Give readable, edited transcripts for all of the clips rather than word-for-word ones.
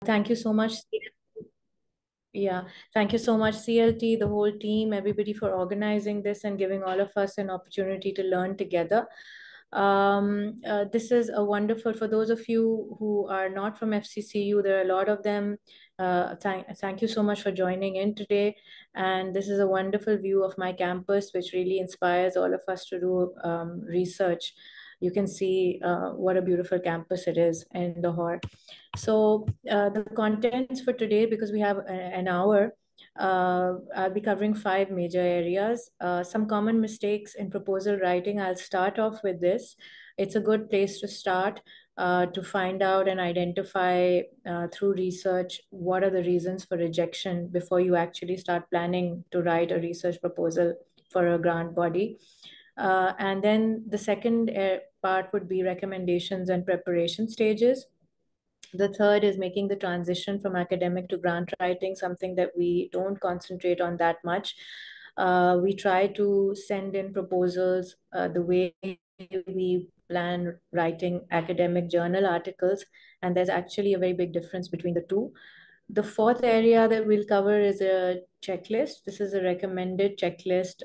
Thank you so much. Yeah, thank you so much, CLT, the whole team, everybody for organizing this and giving all of us an opportunity to learn together. This is a wonderful, for those of you who are not from FCCU, there are a lot of them. Thank you so much for joining in today. And this is a wonderful view of my campus, which really inspires all of us to do research. You can see what a beautiful campus it is in Lahore. So the contents for today, because we have an hour, I'll be covering five major areas. Some common mistakes in proposal writing. I'll start off with this. It's a good place to start to find out and identify through research what are the reasons for rejection before you actually start planning to write a research proposal for a grant body. And then the second part would be recommendations and preparation stages. The third is making the transition from academic to grant writing, something that we don't concentrate on that much. We try to send in proposals the way we plan writing academic journal articles, and there's actually a very big difference between the two. The fourth area that we'll cover is a checklist. This is a recommended checklist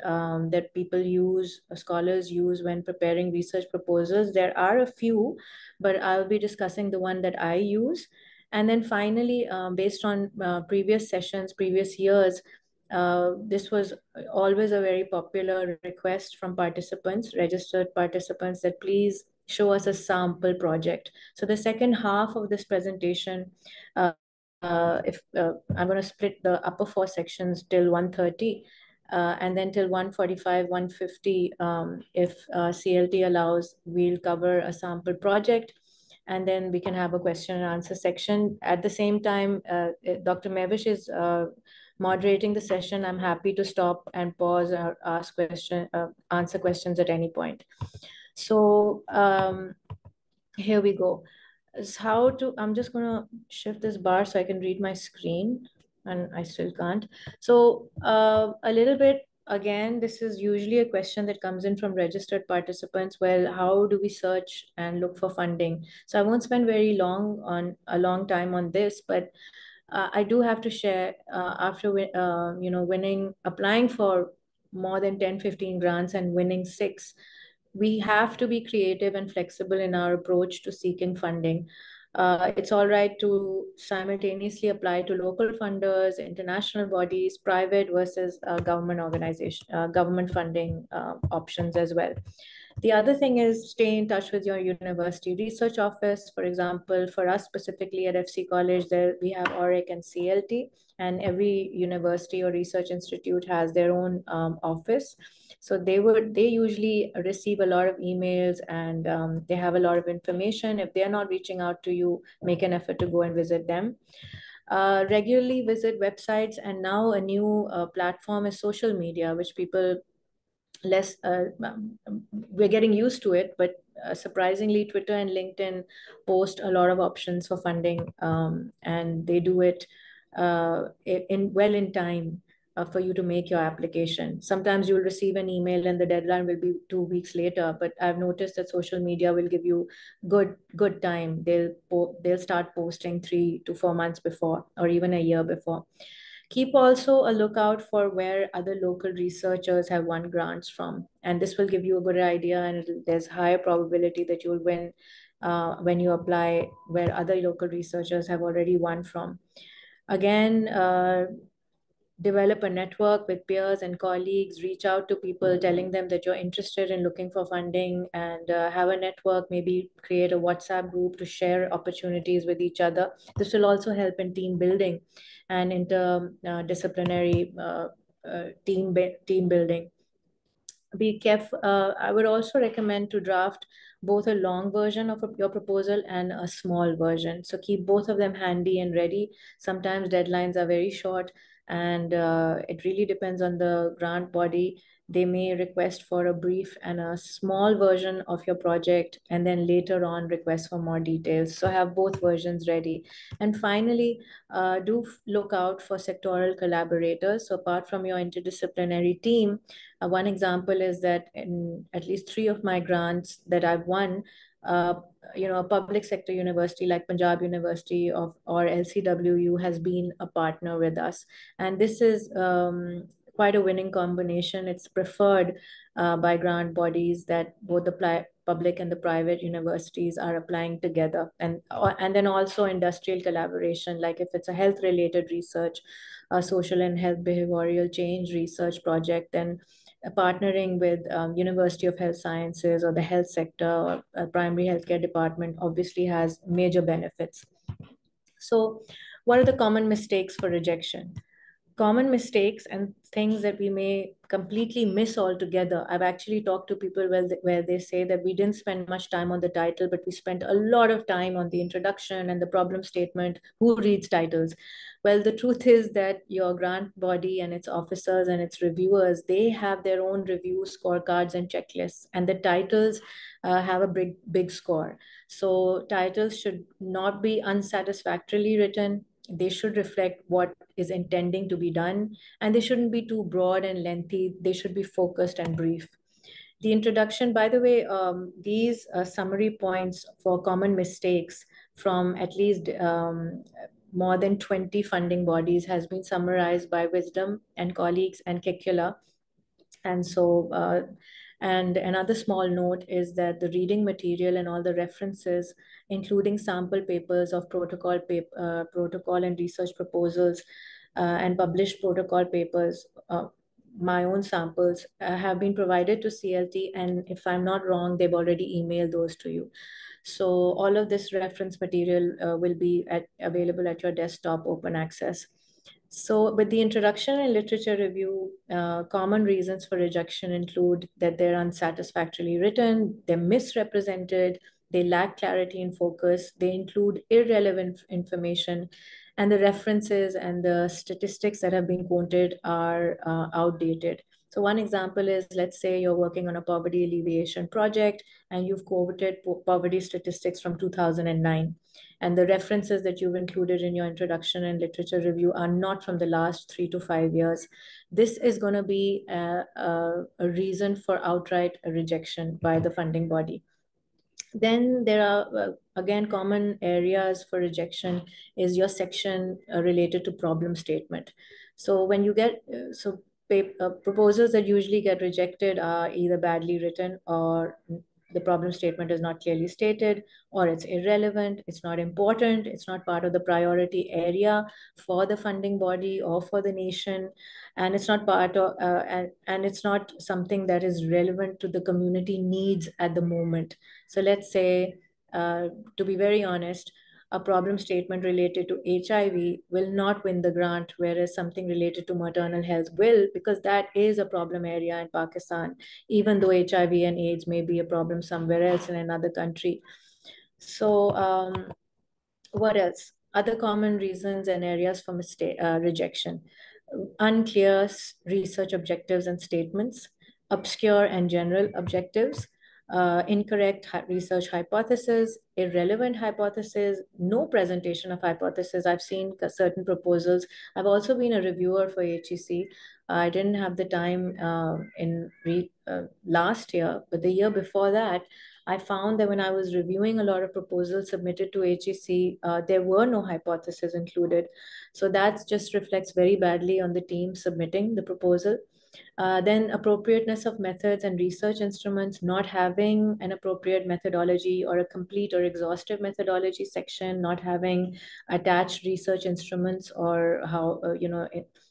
that people use, scholars use when preparing research proposals. There are a few, but I'll be discussing the one that I use. And then finally, based on previous sessions, previous years, this was always a very popular request from participants, registered participants, that please show us a sample project. So the second half of this presentation, if I'm going to split the upper four sections till 1:30, and then till 1:45, 1:50, if CLT allows, we'll cover a sample project, and then we can have a question and answer section. At the same time, Dr. Mevish is moderating the session. I'm happy to stop and pause or answer questions at any point. So here we go. Is how to, I'm just gonna shift this bar so I can read my screen, and I still can't. So a little bit, again, this is usually a question that comes in from registered participants. Well, how do we search and look for funding? So I won't spend a long time on this, but I do have to share, after applying for more than 10, 15 grants and winning six, we have to be creative and flexible in our approach to seeking funding. It's all right to simultaneously apply to local funders, international bodies, private versus government funding options as well. The other thing is stay in touch with your university research office. For example, for us specifically at FC College, there we have ORIC and CLT, and every university or research institute has their own office. So they usually receive a lot of emails, and they have a lot of information. If they're not reaching out to you, make an effort to go and visit them. Regularly visit websites, and now a new platform is social media, which people less we're getting used to it, but surprisingly Twitter and LinkedIn post a lot of options for funding, and they do it in time for you to make your application. Sometimes you'll receive an email and the deadline will be 2 weeks later, but I've noticed that social media will give you good time. They'll start posting 3 to 4 months before, or even a year before. Keep also a lookout for where other local researchers have won grants from, and this will give you a good idea, and there's higher probability that you'll win when you apply where other local researchers have already won from. Again, develop a network with peers and colleagues, reach out to people telling them that you're interested in looking for funding, and have a network, maybe create a WhatsApp group to share opportunities with each other. This will also help in team building and interdisciplinary team building. Be careful. I would also recommend to draft both a long version of your proposal and a small version. So keep both of them handy and ready. Sometimes deadlines are very short, and it really depends on the grant body. They may request for a brief and a small version of your project, and then later on request for more details. So have both versions ready. And finally, do look out for sectoral collaborators. So apart from your interdisciplinary team, one example is that in at least 3 of my grants that I've won, a public sector university like Punjab University or LCWU has been a partner with us. And this is quite a winning combination. It's preferred by grant bodies that both the public and the private universities are applying together. And then also industrial collaboration, like if it's a health related research, a social and health behavioral change research project, then partnering with University of Health Sciences or the health sector or a primary healthcare department obviously has major benefits. So what are the common mistakes for rejection? Common mistakes and things that we may completely miss altogether. I've actually talked to people where they say that we didn't spend much time on the title, but we spent a lot of time on the introduction and the problem statement. Who reads titles? Well, the truth is that your grant body and its officers and its reviewers, they have their own review scorecards and checklists, and the titles have a big score. So titles should not be unsatisfactorily written. They should reflect what is intending to be done, and they shouldn't be too broad and lengthy. They should be focused and brief. The introduction, by the way, these summary points for common mistakes from at least more than 20 funding bodies has been summarized by Wisdom and colleagues and Kekula. And so, and another small note is that the reading material and all the references, including sample papers of protocol and research proposals and published protocol papers, my own samples have been provided to CLT. And if I'm not wrong, they've already emailed those to you. So all of this reference material will be available at your desktop, open access. So with the introduction and literature review, common reasons for rejection include that they're unsatisfactorily written, they're misrepresented, they lack clarity and focus, they include irrelevant information, and the references and the statistics that have been quoted are outdated. So one example is, let's say you're working on a poverty alleviation project and you've quoted poverty statistics from 2009. And the references that you've included in your introduction and literature review are not from the last 3 to 5 years. This is going to be a reason for outright rejection by the funding body. Then there are, again, common areas for rejection is your section related to problem statement. So when you get, proposals that usually get rejected are either badly written, or the problem statement is not clearly stated, or it's irrelevant, it's not important, it's not part of the priority area for the funding body or for the nation, and it's not part of, and it's not something that is relevant to the community needs at the moment. So let's say, to be very honest, a problem statement related to HIV will not win the grant, whereas something related to maternal health will, because that is a problem area in Pakistan, even though HIV and AIDS may be a problem somewhere else in another country. So what else? Other common reasons and areas for rejection: unclear research objectives and statements, obscure and general objectives, incorrect research hypothesis, irrelevant hypothesis, no presentation of hypothesis. I've seen certain proposals. I've also been a reviewer for HEC. I didn't have the time last year, but the year before that, I found that when I was reviewing a lot of proposals submitted to HEC, there were no hypotheses included. So that just reflects very badly on the team submitting the proposal. Then appropriateness of methods and research instruments, not having an appropriate methodology or a complete or exhaustive methodology section, not having attached research instruments, or how,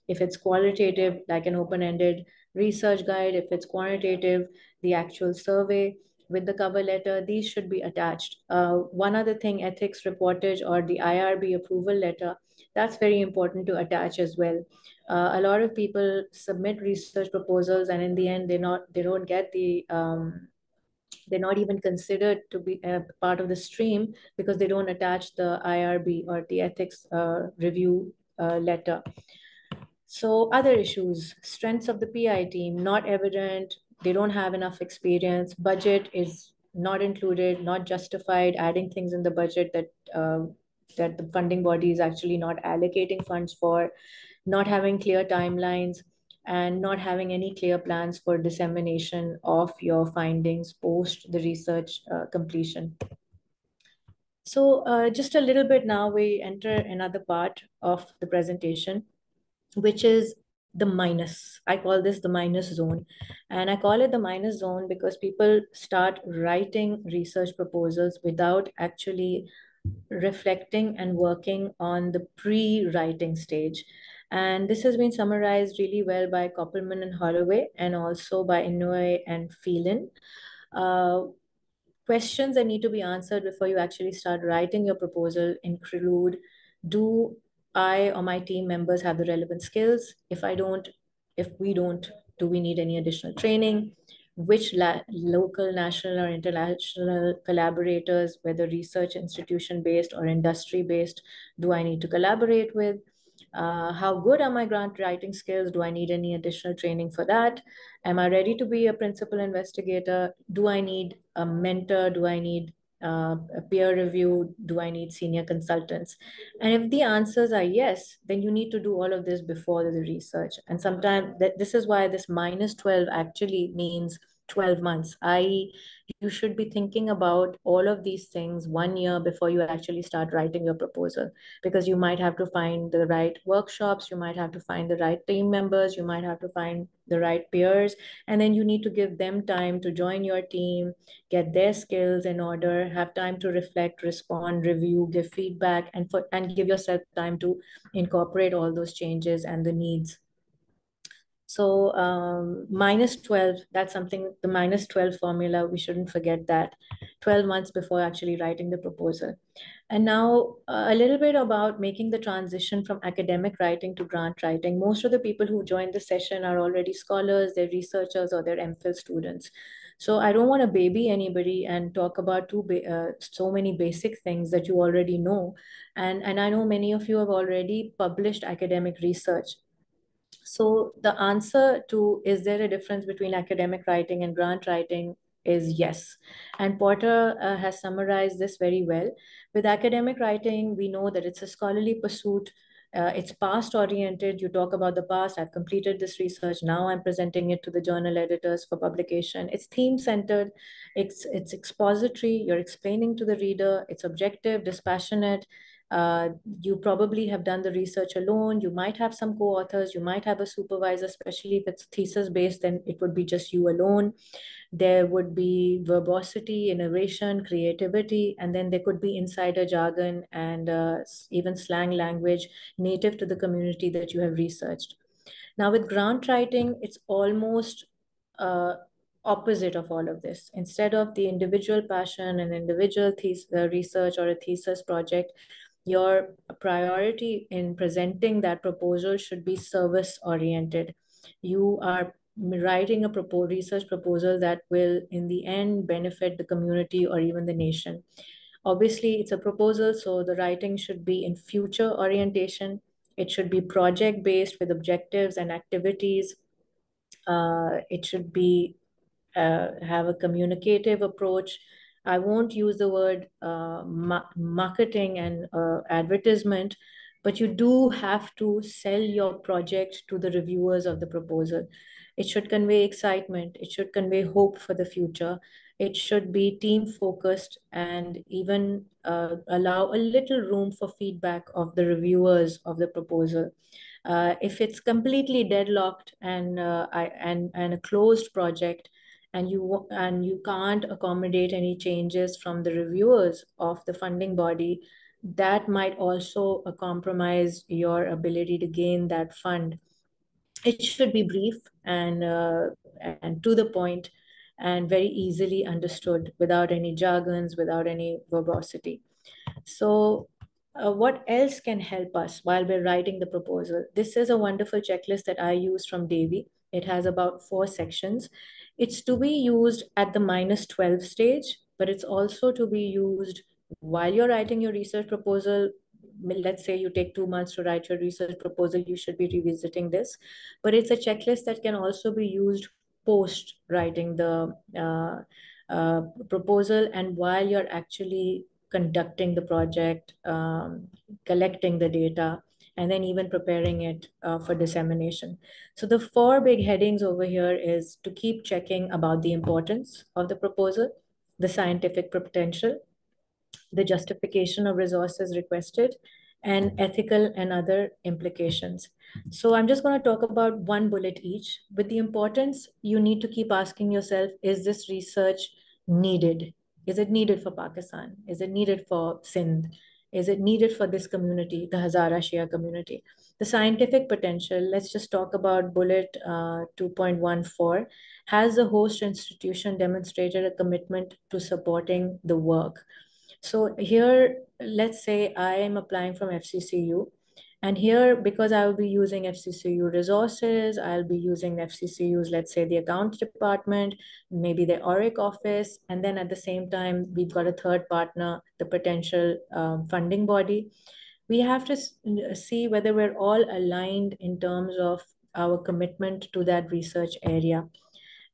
if it's qualitative, like an open-ended research guide, if it's quantitative, the actual survey with the cover letter, these should be attached. One other thing, ethics reportage or the IRB approval letter, that's very important to attach as well. A lot of people submit research proposals, and in the end, they don't get they're not even considered to be a part of the stream because they don't attach the IRB or the ethics review letter. So other issues: strengths of the PI team, not evident. They don't have enough experience. Budget is not included, not justified, adding things in the budget that the funding body is actually not allocating funds for, not having clear timelines, and not having any clear plans for dissemination of your findings post the research completion. So just a little bit now, we enter another part of the presentation, which is the minus. I call this the minus zone. And I call it the minus zone because people start writing research proposals without actually reflecting and working on the pre-writing stage. And this has been summarized really well by Koppelman and Holloway, and also by Inoue and Phelan. Uh, Questions that need to be answered before you actually start writing your proposal include, do I or my team members have the relevant skills? If we don't, do we need any additional training? Which local, national, or international collaborators, whether research institution based or industry based, do I need to collaborate with? How good are my grant writing skills? Do I need any additional training for that? Am I ready to be a principal investigator? Do I need a mentor? Do I need a peer review? Do I need senior consultants? And if the answers are yes, then you need to do all of this before the research. And sometimes this is why this minus 12 actually means 12 months. You should be thinking about all of these things 1 year before you actually start writing your proposal, because you might have to find the right workshops, you might have to find the right team members, you might have to find the right peers, and then you need to give them time to join your team, get their skills in order, have time to reflect, respond, review, give feedback, and give yourself time to incorporate all those changes and the needs. So minus 12, that's something, the minus 12 formula, we shouldn't forget that. 12 months before actually writing the proposal. And now a little bit about making the transition from academic writing to grant writing. Most of the people who joined the session are already scholars, they're researchers, or they're MPhil students. So I don't want to baby anybody and talk about so many basic things that you already know. And I know many of you have already published academic research. So the answer to, is there a difference between academic writing and grant writing, is yes. And Porter has summarized this very well. With academic writing, we know that it's a scholarly pursuit. It's past oriented. You talk about the past. I've completed this research. Now I'm presenting it to the journal editors for publication. It's theme centered. It's expository. You're explaining to the reader. It's objective, dispassionate. Uh, you probably have done the research alone. You might have some co-authors. You might have a supervisor, especially if it's thesis based, then it would be just you alone. There would be verbosity, innovation, creativity, and then there could be insider jargon and even slang language native to the community that you have researched. Now, with grant writing, it's almost uh, opposite of all of this. Instead of the individual passion and individual research or a thesis project, your priority in presenting that proposal should be service oriented. You are writing a research proposal that will, in the end, benefit the community or even the nation. Obviously, it's a proposal, so the writing should be in future orientation. It should be project based with objectives and activities. It should be have a communicative approach. I won't use the word marketing and advertisement, but you do have to sell your project to the reviewers of the proposal. It should convey excitement. It should convey hope for the future. It should be team focused and even allow a little room for feedback of the reviewers of the proposal. If it's completely deadlocked and a closed project, and you can't accommodate any changes from the reviewers of the funding body, that might also compromise your ability to gain that fund. It should be brief and to the point and very easily understood without any jargons, without any verbosity. So, what else can help us while we're writing the proposal? This is a wonderful checklist that I use from Davy. It has about 4 sections. It's to be used at the minus 12 stage, but it's also to be used while you're writing your research proposal. Let's say you take 2 months to write your research proposal, you should be revisiting this. But it's a checklist that can also be used post writing the proposal and while you're actually conducting the project, collecting the data, and then even preparing it for dissemination. So the four big headings over here is to keep checking about the importance of the proposal, the scientific potential, the justification of resources requested, and ethical and other implications. So I'm just going to talk about one bullet each. With the importance, you need to keep asking yourself, is this research needed? Is it needed for Pakistan? Is it needed for Sindh? Is it needed for this community, the Hazara Shia community? The scientific potential, let's just talk about bullet 2.14. Has the host institution demonstrated a commitment to supporting the work? So here, let's say I am applying from FCCU, and here, because I will be using FCCU resources, I'll be using FCCU's, let's say, the accounts department, maybe the ORIC office, and then at the same time, we've got a third partner, the potential funding body. We have to see whether we're all aligned in terms of our commitment to that research area.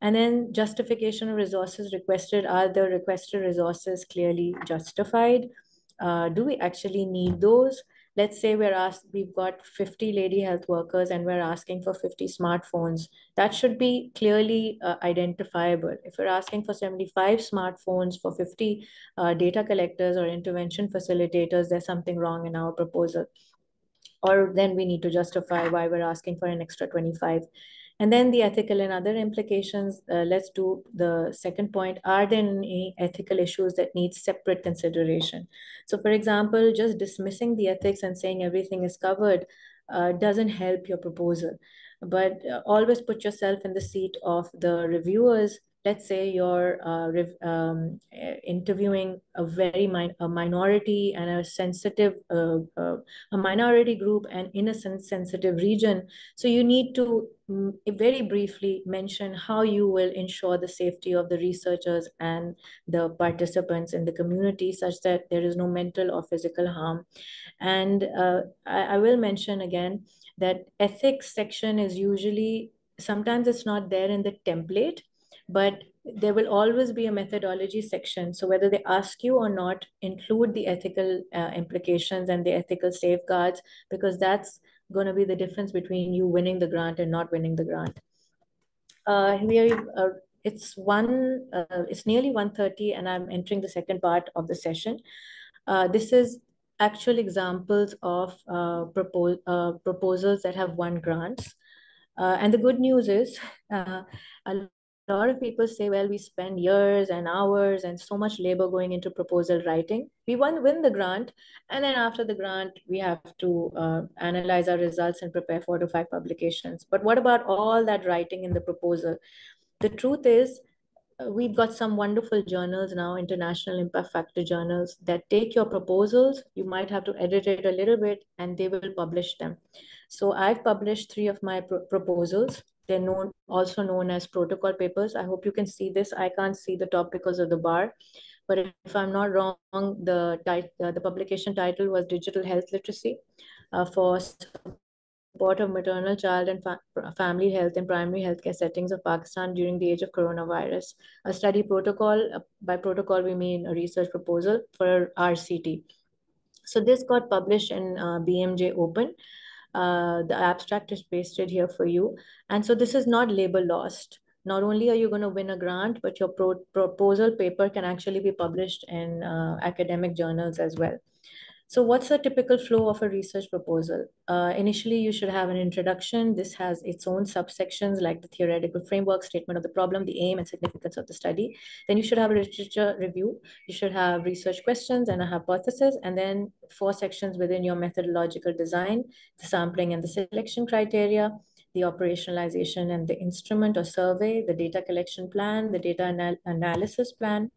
And then justification of resources requested. Are the requested resources clearly justified? Do we actually need those? Let's say we've got 50 lady health workers and we're asking for 50 smartphones. That should be clearly identifiable. If we're asking for 75 smartphones for 50 data collectors or intervention facilitators, there's something wrong in our proposal. Or then we need to justify why we're asking for an extra 25. And then the ethical and other implications. Let's do the second point. Are there any ethical issues that need separate consideration? So for example, just dismissing the ethics and saying everything is covered doesn't help your proposal. But always put yourself in the seat of the reviewers. Let's say you're interviewing a minority and a sensitive a minority group and in a sensitive region. So you need to very briefly mention how you will ensure the safety of the researchers and the participants in the community such that there is no mental or physical harm. And I will mention again that ethics section is usually, sometimes it's not there in the template, but there will always be a methodology section. So whether they ask you or not, include the ethical implications and the ethical safeguards, because that's going to be the difference between you winning the grant and not winning the grant. Here, it's nearly 1:30 and I'm entering the second part of the session. This is actual examples of proposals that have won grants. And the good news is, a lot of people say, well, we spend years and hours and so much labor going into proposal writing. We win the grant, and then after the grant, we have to analyze our results and prepare 4 to 5 publications. But what about all that writing in the proposal? The truth is, we've got some wonderful journals now, international impact factor journals, that take your proposals. You might have to edit it a little bit and they will publish them. So I've published 3 of my proposals. They're also known as protocol papers. I hope you can see this. I can't see the top because of the bar. But if I'm not wrong, the publication title was Digital Health Literacy for support of maternal, child, and family health in primary healthcare settings of Pakistan during the age of coronavirus. A study protocol, by protocol, we mean a research proposal for RCT. So this got published in BMJ Open. The abstract is pasted here for you. And so this is not labor lost. Not only are you going to win a grant, but your proposal paper can actually be published in academic journals as well. So what's the typical flow of a research proposal? Initially, you should have an introduction. This has its own subsections like the theoretical framework, statement of the problem, the aim and significance of the study. Then you should have a literature review. You should have research questions and a hypothesis, and then 4 sections within your methodological design, the sampling and the selection criteria, the operationalization and the instrument or survey, the data collection plan, the data analysis plan,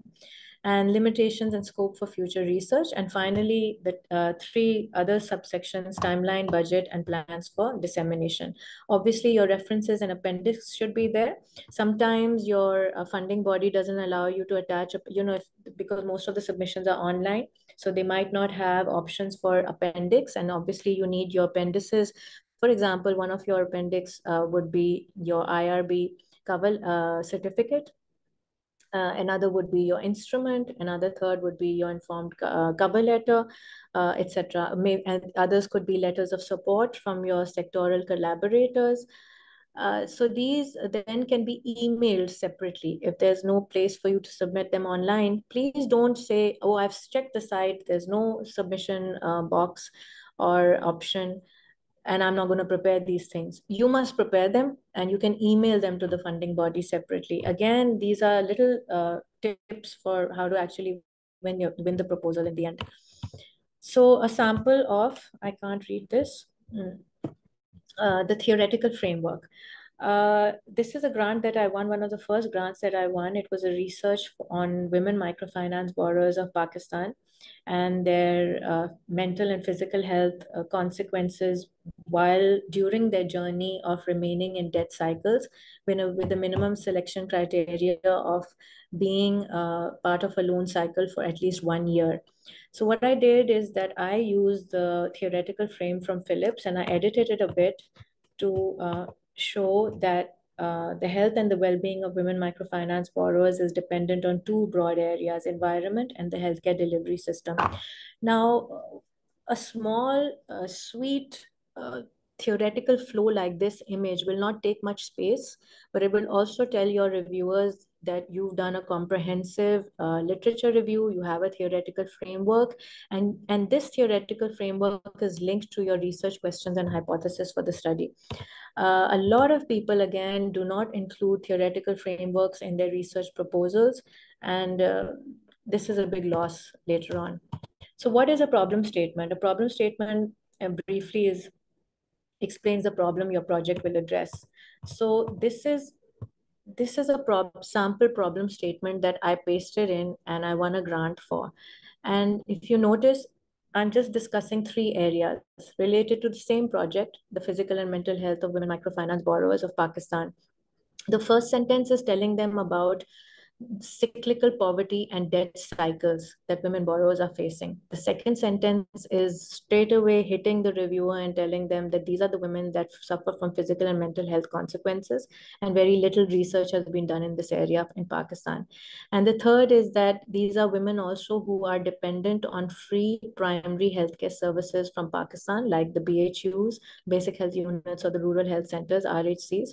and limitations and scope for future research. And finally, the 3 other subsections, timeline, budget, and plans for dissemination. Obviously, your references and appendix should be there. Sometimes your funding body doesn't allow you to attach, because most of the submissions are online. So they might not have options for appendix. And obviously, you need your appendices. For example, one of your appendix would be your IRB cover certificate, Another would be your instrument. Another third would be your informed cover letter, etc. And others could be letters of support from your sectoral collaborators. So these then can be emailed separately. If there's no place for you to submit them online, please don't say, oh, I've checked the site, there's no submission box or option, and I'm not going to prepare these things. You must prepare them, and you can email them to the funding body separately. Again, these are little tips for how to actually win the proposal in the end. So a sample of, I can't read this. The theoretical framework. This is a grant that I won, one of the first grants that I won. It was a research on women microfinance borrowers of Pakistan and their mental and physical health consequences while during their journey of remaining in debt cycles with a minimum selection criteria of being part of a loan cycle for at least 1 year. So what I did is that I used the theoretical frame from Phillips and I edited it a bit to show that the health and the well-being of women microfinance borrowers is dependent on two broad areas: environment and the healthcare delivery system. Now, a small, sweet, theoretical flow like this image will not take much space, but it will also tell your reviewers that you've done a comprehensive literature review, you have a theoretical framework, and this theoretical framework is linked to your research questions and hypothesis for the study. A lot of people, again, do not include theoretical frameworks in their research proposals, and this is a big loss later on. So what is a problem statement? A problem statement, briefly, explains the problem your project will address. So this is a sample problem statement that I pasted in and I won a grant for. And if you notice, I'm just discussing three areas related to the same project: the physical and mental health of women microfinance borrowers of Pakistan. The first sentence is telling them about cyclical poverty and debt cycles that women borrowers are facing. The second sentence is straight away hitting the reviewer and telling them that these are the women that suffer from physical and mental health consequences, and very little research has been done in this area in Pakistan. And the third is that these are women also who are dependent on free primary healthcare services from Pakistan, like the BHUs, basic health units, or the rural health centers, RHCs.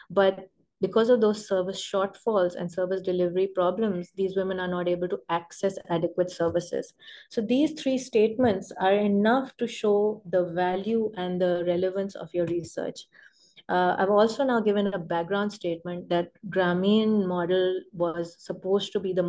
But because of those service shortfalls and service delivery problems, these women are not able to access adequate services. So these three statements are enough to show the value and the relevance of your research. I've also now given a background statement that Grameen model was supposed to be the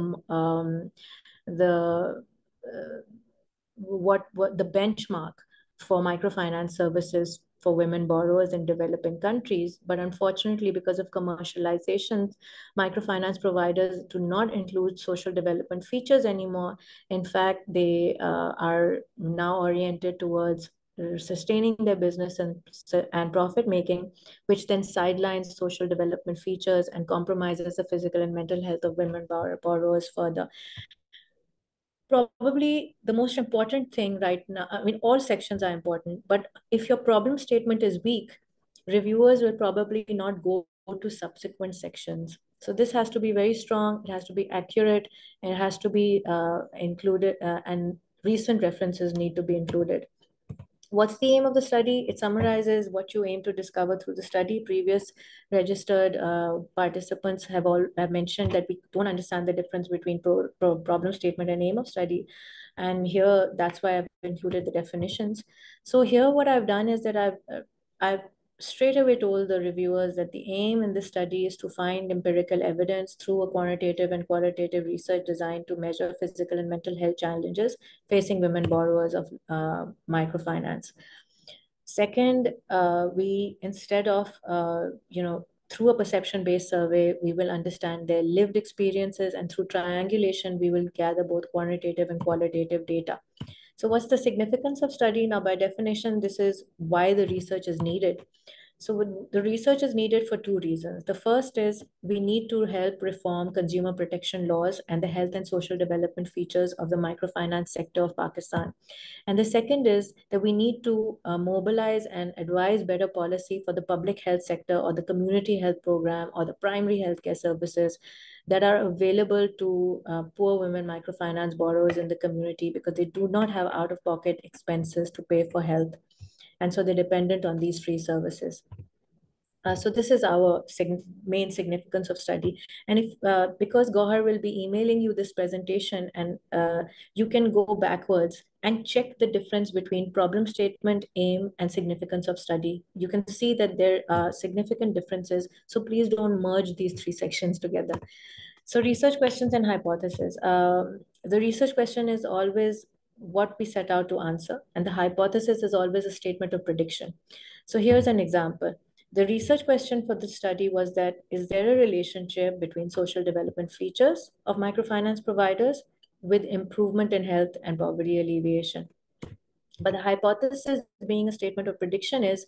what the benchmark for microfinance services for women borrowers in developing countries. But unfortunately, because of commercialization, microfinance providers do not include social development features anymore. In fact, they are now oriented towards sustaining their business and profit making, which then sidelines social development features and compromises the physical and mental health of women borrowers further. Probably the most important thing right now, I mean, all sections are important, but if your problem statement is weak, reviewers will probably not go to subsequent sections. So this has to be very strong, it has to be accurate, and it has to be included, and recent references need to be included. What's the aim of the study? It summarizes what you aim to discover through the study. Previous registered participants have mentioned that we don't understand the difference between problem statement and aim of study. And here, that's why I've included the definitions. So here, what I've done is that I've straight away told the reviewers that the aim in this study is to find empirical evidence through a quantitative and qualitative research designed to measure physical and mental health challenges facing women borrowers of microfinance. Second, we, instead of through a perception-based survey, we will understand their lived experiences, and through triangulation, we will gather both quantitative and qualitative data. So what's the significance of study? Now, by definition, this is why the research is needed. The research is needed for two reasons. The first is we need to help reform consumer protection laws and the health and social development features of the microfinance sector of Pakistan. And the second is that we need to mobilize and advise better policy for the public health sector or the community health program or the primary healthcare services that are available to poor women microfinance borrowers in the community, because they do not have out-of-pocket expenses to pay for health. And so they're dependent on these free services. So this is our main significance of study. And if because Gohar will be emailing you this presentation, and you can go backwards and check the difference between problem statement, aim, and significance of study. You can see that there are significant differences. So please don't merge these three sections together. So research questions and hypothesis. The research question is always what we set out to answer, and the hypothesis is always a statement of prediction. So here's an example. The research question for the study was that, is there a relationship between social development features of microfinance providers with improvement in health and poverty alleviation? But the hypothesis, being a statement of prediction, is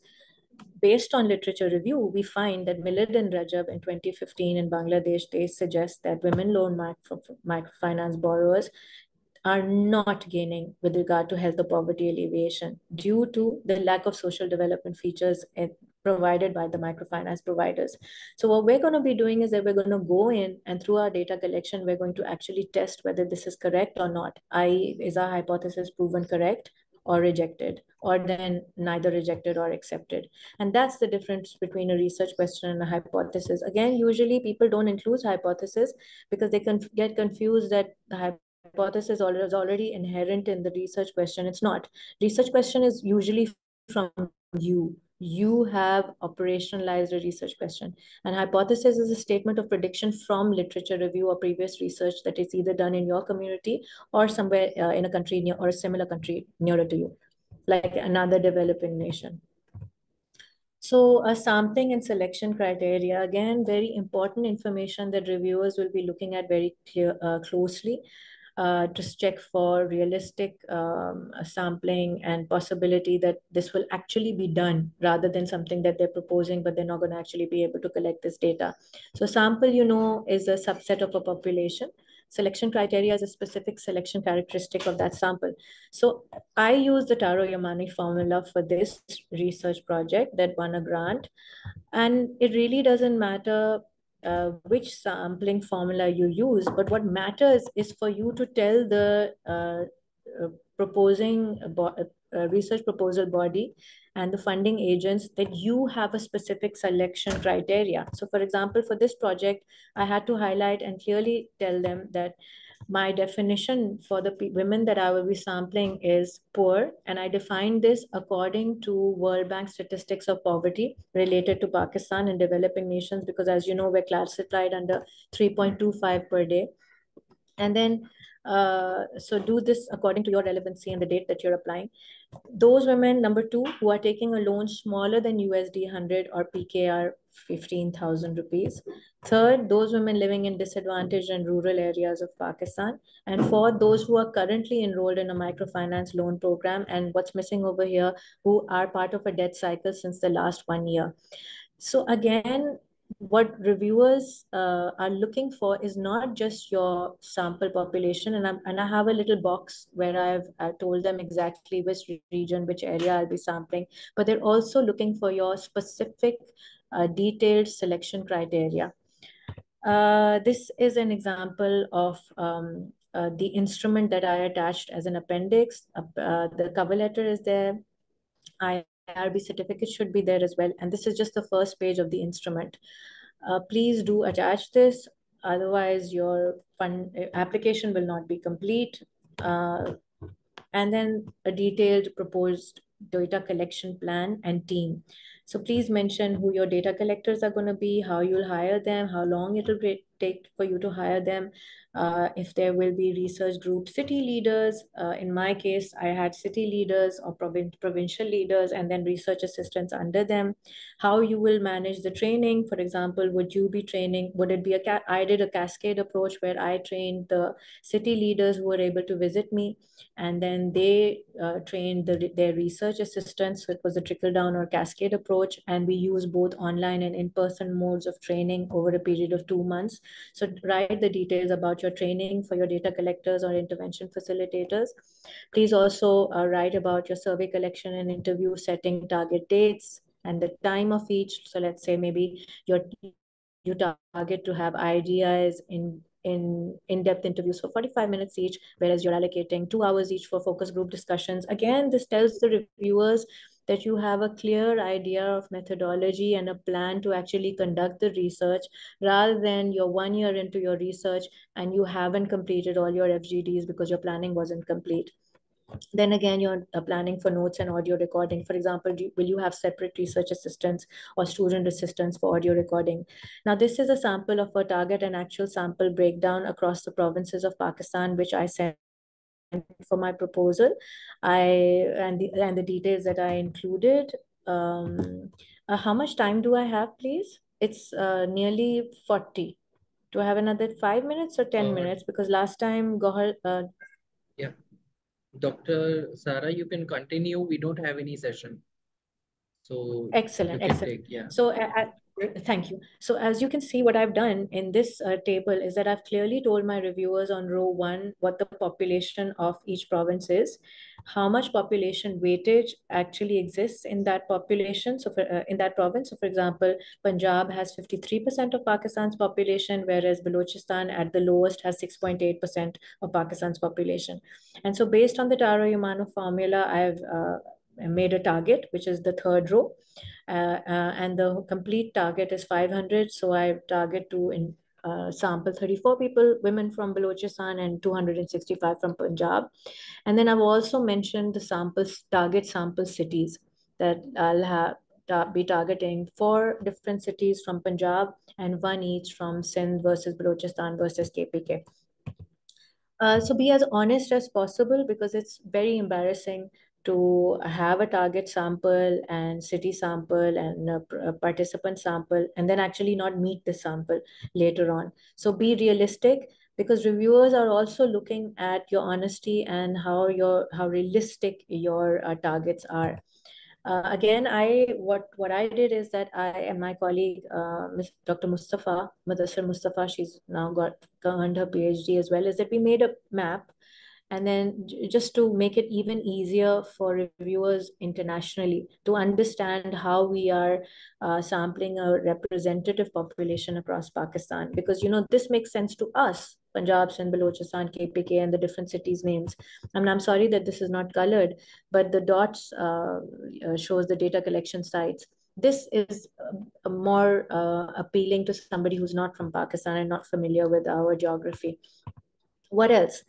based on literature review, we find that Millard and Rajab in 2015 in Bangladesh, they suggest that women loan microfinance borrowers are not gaining with regard to health or poverty alleviation due to the lack of social development features provided by the microfinance providers. So what we're going to be doing is that we're going to go in, and through our data collection, we're going to actually test whether this is correct or not. I.e., is our hypothesis proven correct or rejected, or then neither rejected or accepted? And that's the difference between a research question and a hypothesis. Again, usually people don't include hypothesis because they can get confused that the hypothesis is already inherent in the research question. It's not. Research question is usually from you. You have operationalized a research question. And hypothesis is a statement of prediction from literature review or previous research that is either done in your community or somewhere in a country near, or a similar country nearer to you, like another developing nation. So a sampling and selection criteria, again, very important information that reviewers will be looking at very closely. Just check for realistic sampling and possibility that this will actually be done, rather than something that they're proposing, but they're not going to actually be able to collect this data. So sample, is a subset of a population. Selection criteria is a specific selection characteristic of that sample. So I use the Taro-Yamani formula for this research project that won a grant. And it really doesn't matter which sampling formula you use, but what matters is for you to tell the proposing research proposal body and the funding agents that you have a specific selection criteria. So for example, for this project, I had to highlight and clearly tell them that my definition for the women that I will be sampling is poor, and I defined this according to World Bank statistics of poverty related to Pakistan and developing nations, because as you know, we're classified under 3.25 per day. And then, so do this according to your relevancy and the date that you're applying. Those women, number two, who are taking a loan smaller than USD 100 or PKR 15,000 rupees. Third, those women living in disadvantaged and rural areas of Pakistan. And fourth, those who are currently enrolled in a microfinance loan program, and what's missing over here, who are part of a debt cycle since the last 1 year. So again, what reviewers are looking for is not just your sample population, and I have a little box where I've told them exactly which region, which area I'll be sampling, but they're also looking for your specific detailed selection criteria. This is an example of the instrument that I attached as an appendix. The cover letter is there. IRB certificate should be there as well. And this is just the first page of the instrument. Please do attach this. Otherwise, your application will not be complete. And then a detailed proposed data collection plan and team. So please mention who your data collectors are going to be, how you'll hire them, how long it will take for you to hire them, if there will be research group city leaders. In my case, I had city leaders or provincial leaders and then research assistants under them. How you will manage the training. For example, would you be training, would it be I did a cascade approach where I trained the city leaders who were able to visit me, and then they trained their research assistants. So it was a trickle down or cascade approach. approach, and we use both online and in-person modes of training over a period of 2 months. So write the details about your training for your data collectors or intervention facilitators. Please also write about your survey collection and interview setting target dates and the time of each. So let's say maybe you target to have ideas in in-depth interviews for 45 minutes each, whereas you're allocating 2 hours each for focus group discussions. Again, this tells the reviewers that you have a clear idea of methodology and a plan to actually conduct the research, rather than you're 1 year into your research and you haven't completed all your FGDs because your planning wasn't complete. Then again, you're planning for notes and audio recording. For example, will you have separate research assistants or student assistants for audio recording? Now, this is a sample of a target and actual sample breakdown across the provinces of Pakistan, which I sent for my proposal. I and the details that I included. How much time do I have, please? It's nearly 40. Do I have another 5 minutes or 10 minutes? Because last time Gohar, yeah, Dr. Sara, you can continue. We don't have any session. So you excellent, can excellent. take, yeah. So, thank you. So, as you can see, what I've done in this table is that I've clearly told my reviewers on row one what the population of each province is, how much population weightage actually exists in that population. So, in that province, so for example, Punjab has 53% of Pakistan's population, whereas Balochistan at the lowest has 6.8% of Pakistan's population. And so, based on the Taro-Yamano formula, I've made a target, which is the third row. And the complete target is 500. So I target to sample 34 people, women from Balochistan, and 265 from Punjab. And then I've also mentioned the target sample cities that I'll be targeting 4 different cities from Punjab and one each from Sindh versus Balochistan versus KPK. So be as honest as possible, because it's very embarrassing to have a target sample and city sample and a participant sample and then actually not meet the sample later on. So be realistic, because reviewers are also looking at your honesty and how realistic your targets are. Again, what I did is that I and my colleague, Dr. Mudassir Mustafa, she's now earned her PhD as well, is that we made a map, and then just to make it even easier for reviewers internationally to understand how we are sampling a representative population across Pakistan, because this makes sense to us, Punjab, Sindh, Balochistan, KPK, and the different cities' names. I mean, I'm sorry that this is not colored, but the dots shows the data collection sites. This is more appealing to somebody who's not from Pakistan and not familiar with our geography. What else?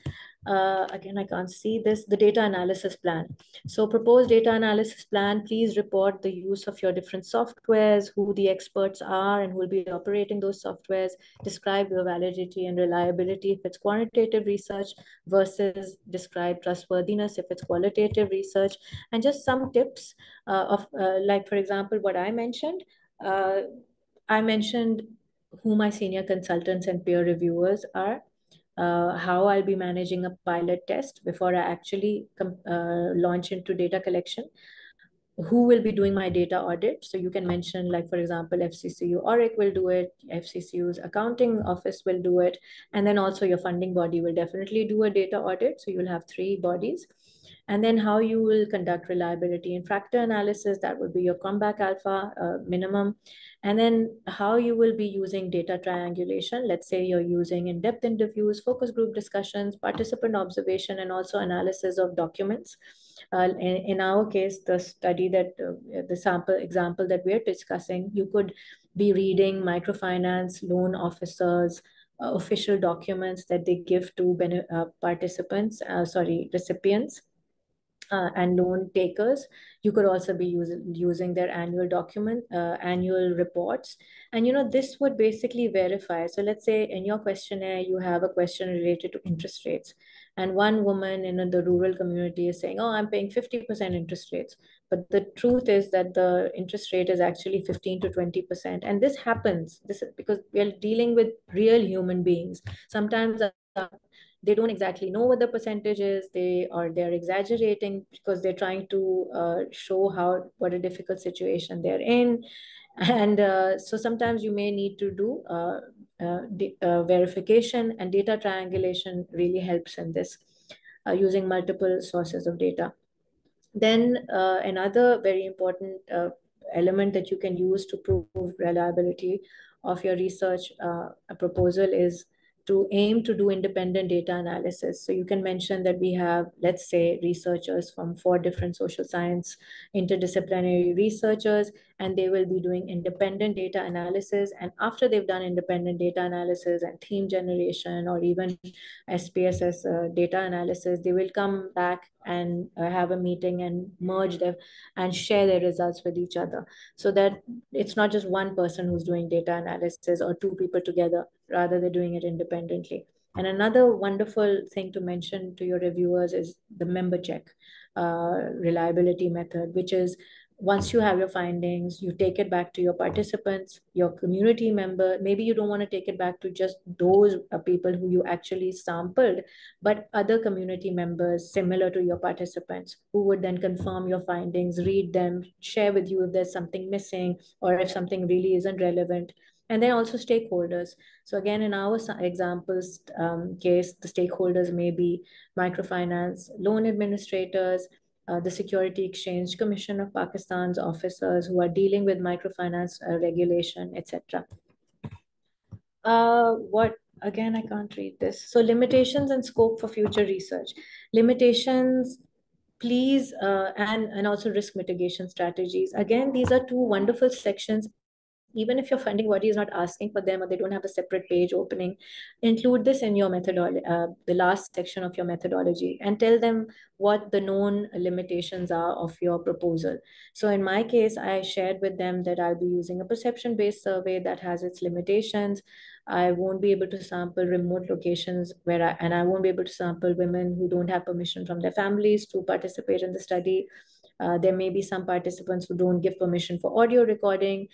Again, I can't see this, the data analysis plan. So proposed data analysis plan, please report the use of your different softwares, who the experts are and who will be operating those softwares, describe the validity and reliability if it's quantitative research versus describe trustworthiness if it's qualitative research, and just some tips like, for example, what uh, I mentioned who my senior consultants and peer reviewers are, how I'll be managing a pilot test before I actually launch into data collection, who will be doing my data audit. So you can mention, like, for example, FCCU Auric will do it, FCCU's accounting office will do it, and then also your funding body will definitely do a data audit. So you'll have 3 bodies. And then how you will conduct reliability and factor analysis, that would be your comeback alpha minimum. And then how you will be using data triangulation. Let's say you're using in-depth interviews, focus group discussions, participant observation, and also analysis of documents. In our case, the study that the sample example that we're discussing, you could be reading microfinance loan officers official documents that they give to recipients and loan takers. You could also be using their annual reports. And this would basically verify. So let's say in your questionnaire, you have a question related to interest rates. And one woman in the rural community is saying, oh, I'm paying 50% interest rates. But the truth is that the interest rate is actually 15 to 20%. And this happens. This is because we're dealing with real human beings. Sometimes they don't exactly know what the percentage is. They're exaggerating because they're trying to show what a difficult situation they're in. And so sometimes you may need to do verification, and data triangulation really helps in this, using multiple sources of data. Then another very important element that you can use to prove reliability of your research proposal is to aim to do independent data analysis. So you can mention that we have, let's say, researchers from 4 different social science interdisciplinary researchers, and they will be doing independent data analysis. And after they've done independent data analysis and theme generation, or even SPSS data analysis, they will come back and have a meeting and merge them and share their results with each other, so that it's not just one person who's doing data analysis or 2 people together, rather they're doing it independently. And another wonderful thing to mention to your reviewers is the member check reliability method, which is, once you have your findings, you take it back to your participants, your community member. Maybe you don't want to take it back to just those people who you actually sampled, but other community members similar to your participants, who would then confirm your findings, read them, share with you if there's something missing or if something really isn't relevant. And then also stakeholders. So again, in our examples case, the stakeholders may be microfinance loan administrators, the Security Exchange Commission of Pakistan's officers who are dealing with microfinance regulation, etc. What again? I can't read this. So limitations and scope for future research. Limitations, please, and also risk mitigation strategies. Again, these are 2 wonderful sections. Even if your funding body is not asking for them, or they don't have a separate page opening, include this in your methodology, the last section of your methodology, and tell them what the known limitations are of your proposal. So in my case, I shared with them that I'll be using a perception-based survey that has its limitations. I won't be able to sample remote locations and I won't be able to sample women who don't have permission from their families to participate in the study. There may be some participants who don't give permission for audio recording.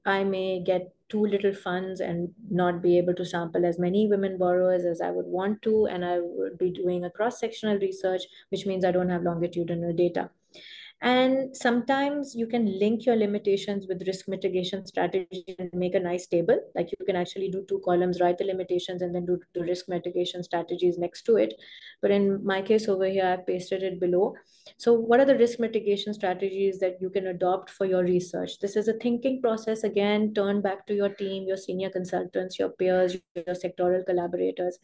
I may get too little funds and not be able to sample as many women borrowers as I would want to, and I would be doing a cross-sectional research, which means I don't have longitudinal data. And sometimes you can link your limitations with risk mitigation strategies and make a nice table. Like you can actually do 2 columns, write the limitations, and then do the risk mitigation strategies next to it. But in my case over here, I've pasted it below. So what are the risk mitigation strategies that you can adopt for your research? This is a thinking process. Again, turn back to your team, your senior consultants, your peers, your sectoral collaborators.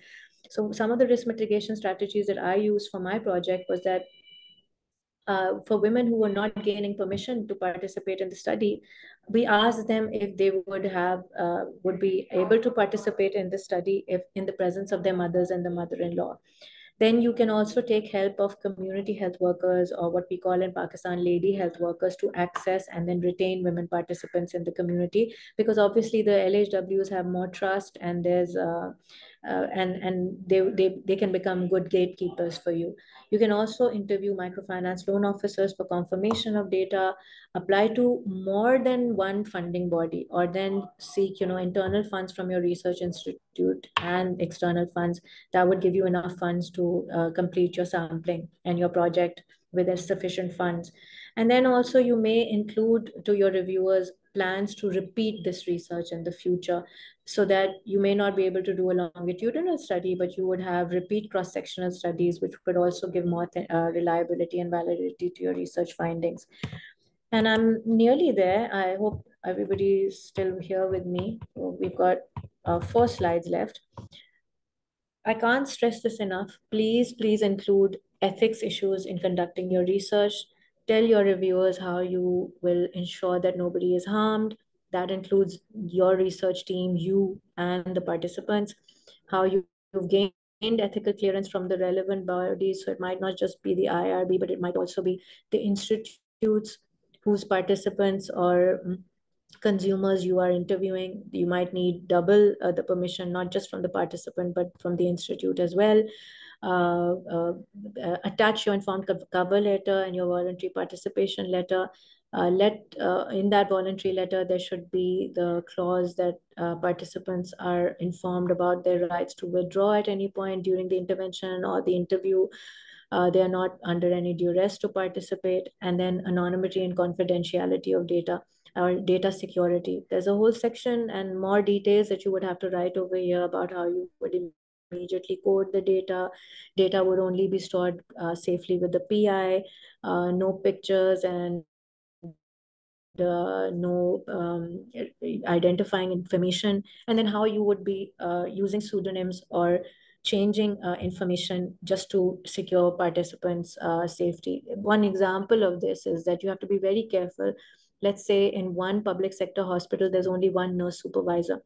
So some of the risk mitigation strategies that I used for my project was that for women who were not gaining permission to participate in the study, we asked them if they would be able to participate in the study if in the presence of their mothers and the mother-in-law. Then you can also take help of community health workers, or what we call in Pakistan lady health workers, to access and then retain women participants in the community, because obviously the LHWs have more trust, and they can become good gatekeepers for you. You can also interview microfinance loan officers for confirmation of data, apply to more than one funding body, or then seek, internal funds from your research institute and external funds. That would give you enough funds to complete your sampling and your project with sufficient funds. And then also you may include to your reviewers plans to repeat this research in the future, so that you may not be able to do a longitudinal study, but you would have repeat cross-sectional studies, which could also give more reliability and validity to your research findings. And I'm nearly there. I hope everybody is still here with me. We've got 4 slides left. I can't stress this enough. Please, please include ethics issues in conducting your research. Tell your reviewers how you will ensure that nobody is harmed. That includes your research team, you, and the participants. How you've gained ethical clearance from the relevant bodies. So it might not just be the IRB, but it might also be the institutes whose participants or consumers you are interviewing. You might need double the permission, not just from the participant, but from the institute as well. Attach your informed cover letter and your voluntary participation letter. In that voluntary letter, there should be the clause that participants are informed about their rights to withdraw at any point during the intervention or the interview. They are not under any duress to participate. And then anonymity and confidentiality of data or data security. There's a whole section and more details that you would have to write over here about how you would immediately code the data. Data would only be stored safely with the PI, no pictures and no identifying information, and then how you would be using pseudonyms or changing information just to secure participants' safety. One example of this is that you have to be very careful. Let's say in one public sector hospital, there's only one nurse supervisor.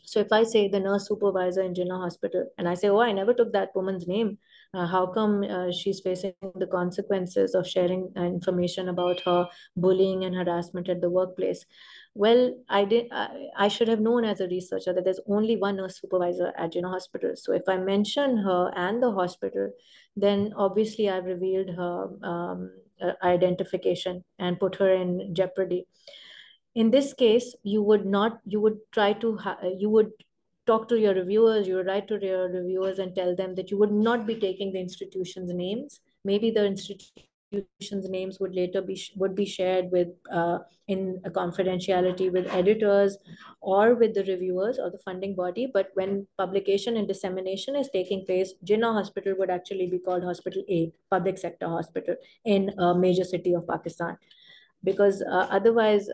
So if I say the nurse supervisor in Jinnah Hospital, and I say, oh, I never took that woman's name, how come she's facing the consequences of sharing information about her bullying and harassment at the workplace? Well, I should have known as a researcher that there's only one nurse supervisor at Jinnah Hospital. So if I mention her and the hospital, then obviously I've revealed her identification and put her in jeopardy. In this case, you would not, you would try to, you would talk to your reviewers, you would write to your reviewers and tell them that you would not be taking the institution's names. Maybe the institution's names would later would be shared with, in a confidentiality with editors or with the reviewers or the funding body. But when publication and dissemination is taking place, Jinnah Hospital would actually be called Hospital A, public sector hospital in a major city of Pakistan, because otherwise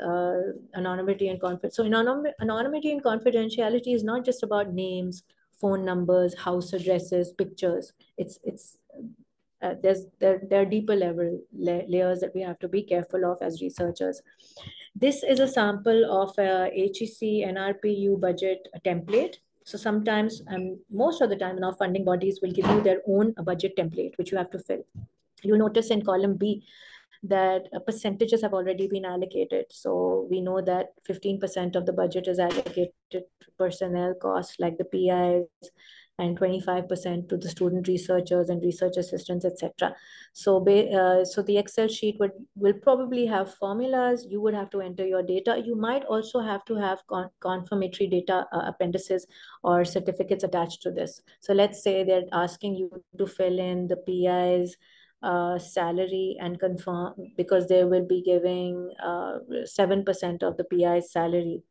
anonymity and confidence. So anonymity and confidentiality is not just about names, phone numbers, house addresses, pictures. It's there are deeper layers that we have to be careful of as researchers. This is a sample of a HEC NRPU budget template. So sometimes, most of the time, now funding bodies will give you their own budget template, which you have to fill. You'll notice in column B that percentages have already been allocated. So we know that 15% of the budget is allocated to personnel costs like the PIs, and 25% to the student researchers and research assistants, etc. So, so the Excel sheet will probably have formulas. You would have to enter your data. You might also have to have confirmatory data appendices or certificates attached to this. So let's say they're asking you to fill in the PI's salary and confirm, because they will be giving 7% of the PI's salary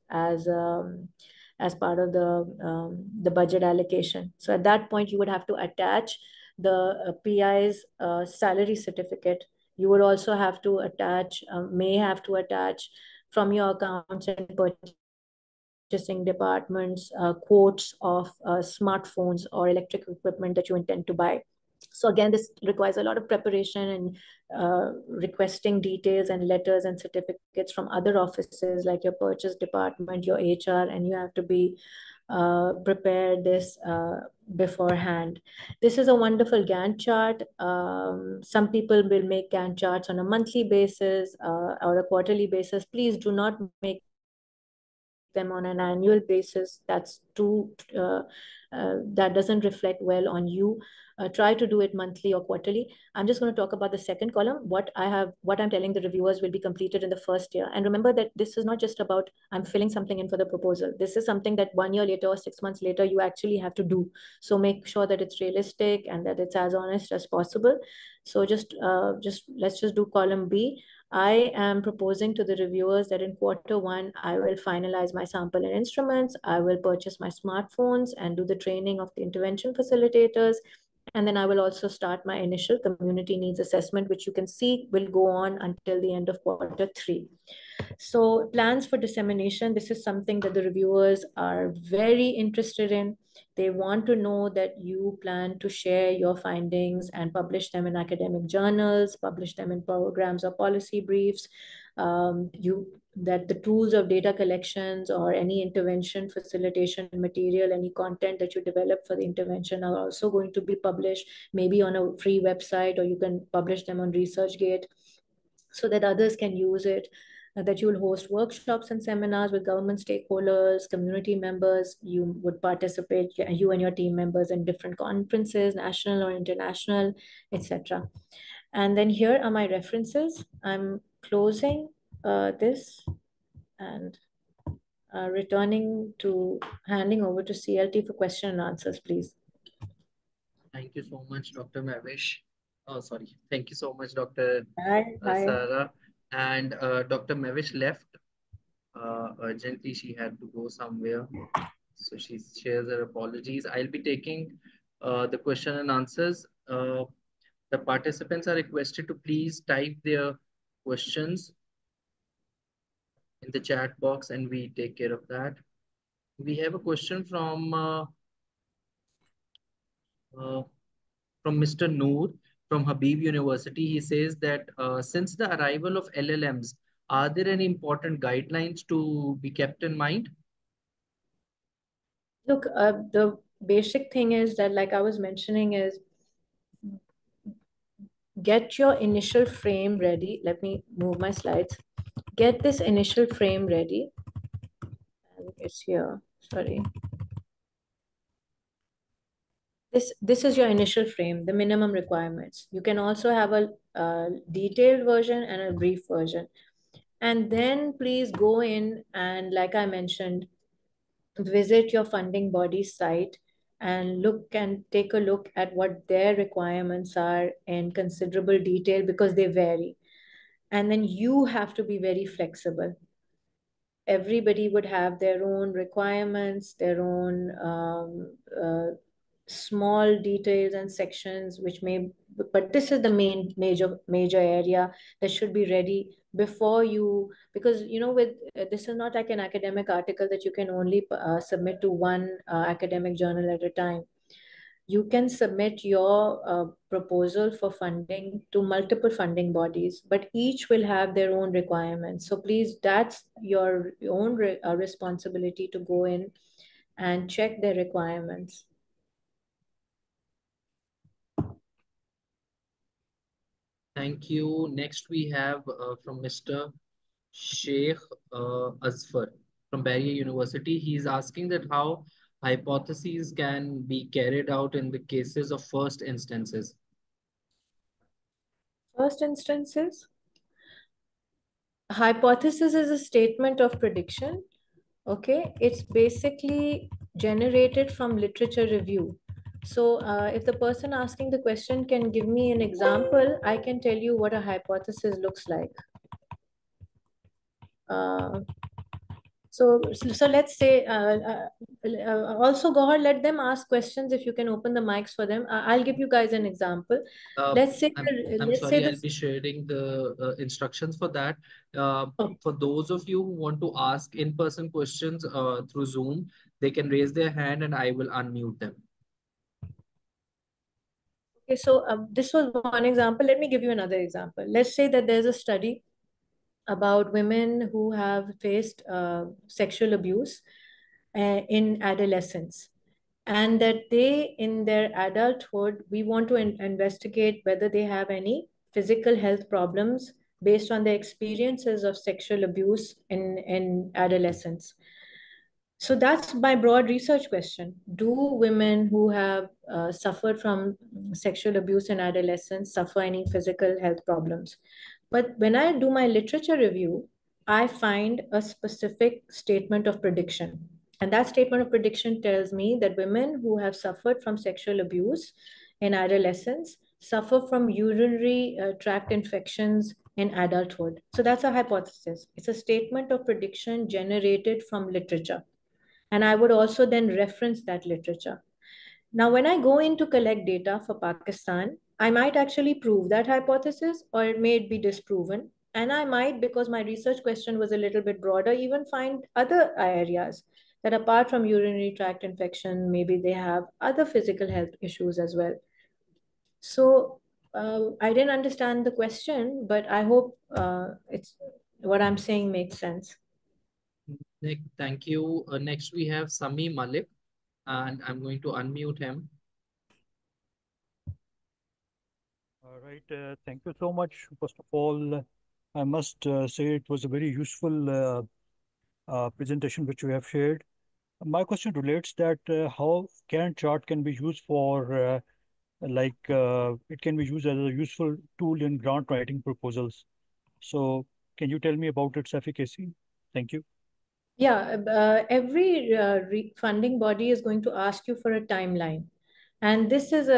as part of the budget allocation. So at that point, you would have to attach the PI's salary certificate. You would also have to attach, may have to attach from your accounts and purchasing departments quotes of smartphones or electric equipment that you intend to buy. So again, this requires a lot of preparation and requesting details and letters and certificates from other offices like your purchase department, your HR, and you have to be prepare this beforehand. This is a wonderful Gantt chart. Some people will make Gantt charts on a monthly basis or a quarterly basis. Please do not make them on an annual basis. That's too that doesn't reflect well on you. Try to do it monthly or quarterly. I'm just going to talk about the second column. What I'm telling the reviewers will be completed in the first year. And remember that this is not just about I'm filling something in for the proposal. This is something that 1 year later or 6 months later you actually have to do. So make sure that it's realistic and that it's as honest as possible. So just let's just do column B. I am proposing to the reviewers that in Q1, I will finalize my sample and instruments. I will purchase my smartphones and do the training of the intervention facilitators. And then I will also start my initial community needs assessment, which you can see will go on until the end of Q3. So plans for dissemination, this is something that the reviewers are very interested in. They want to know that you plan to share your findings and publish them in academic journals, publish them in programs or policy briefs. That the tools of data collections or any intervention facilitation material, any content that you develop for the intervention are also going to be published, maybe on a free website, or you can publish them on ResearchGate so that others can use it. That you will host workshops and seminars with government stakeholders, community members. You would participate, you and your team members, in different conferences, national or international, etc. And then here are my references. I'm closing. this and returning to handing over to CLT for question and answers, please. Thank you so much, Dr. Mavish. Oh, sorry. Thank you so much, Dr. Hi, hi. Sarah. And Dr. Mavish left urgently. She had to go somewhere. So she shares her apologies. I'll be taking the question and answers. The participants are requested to please type their questions in the chat box and we take care of that. We have a question uh, from Mr. Noor from Habib University. He says that since the arrival of LLMs, are there any important guidelines to be kept in mind? Look, the basic thing is that, like I was mentioning, is get your initial frame ready. Let me move my slides. Get this initial frame ready. And it's here. Sorry. This is your initial frame, the minimum requirements. You can also have a detailed version and a brief version. And then please go in and, like I mentioned, visit your funding body's site and take a look at what their requirements are in considerable detail because they vary. And then you have to be very flexible. Everybody would have their own requirements, their own small details and sections, which may, but this is the major area that should be ready before you, because with this is not like an academic article that you can only submit to one academic journal at a time. You can submit your proposal for funding to multiple funding bodies, but each will have their own requirements. So please, that's your own responsibility to go in and check their requirements. Thank you. Next, we have from Mr. Sheikh Azfar from Barrier University. He is asking that how hypotheses can be carried out in the cases of first instances. First instances, hypothesis is a statement of prediction. Okay, it's basically generated from literature review. So if the person asking the question can give me an example, I can tell you what a hypothesis looks like. Uh, so let's say, also Gohar, let them ask questions if you can open the mics for them. I'll give you guys an example. Uh, Let's say, I'm let's say sorry, I'll this. be sharing the instructions for that. Uh, Oh, for those of you who want to ask in-person questions through Zoom, they can raise their hand and I will unmute them. okay, so this was one example. Let me give you another example. Let's say that there's a study about women who have faced sexual abuse in adolescence, and that they, in their adulthood, we want to investigate whether they have any physical health problems based on their experiences of sexual abuse in adolescence. So that's my broad research question. Do women who have suffered from sexual abuse in adolescence suffer any physical health problems? But when I do my literature review, I find a specific statement of prediction. And that statement of prediction tells me that women who have suffered from sexual abuse in adolescence suffer from urinary tract infections in adulthood. So that's a hypothesis. It's a statement of prediction generated from literature. And I would also then reference that literature. Now, when I go in to collect data for Pakistan, I might actually prove that hypothesis or it may be disproven. And I might, because my research question was a little bit broader, even find other areas that apart from urinary tract infection, maybe they have other physical health issues as well. So I didn't understand the question, but I hope it's what I'm saying makes sense. Nick, thank you. Next, we have Sami Malik, and I'm going to unmute him. All right. Thank you so much. First of all, I must say it was a very useful presentation which you have shared. My question relates that how Gantt chart can be used for it can be used as a useful tool in grant writing proposals. So Can you tell me about its efficacy? Thank you. Yeah, every funding body is going to ask you for a timeline. And this is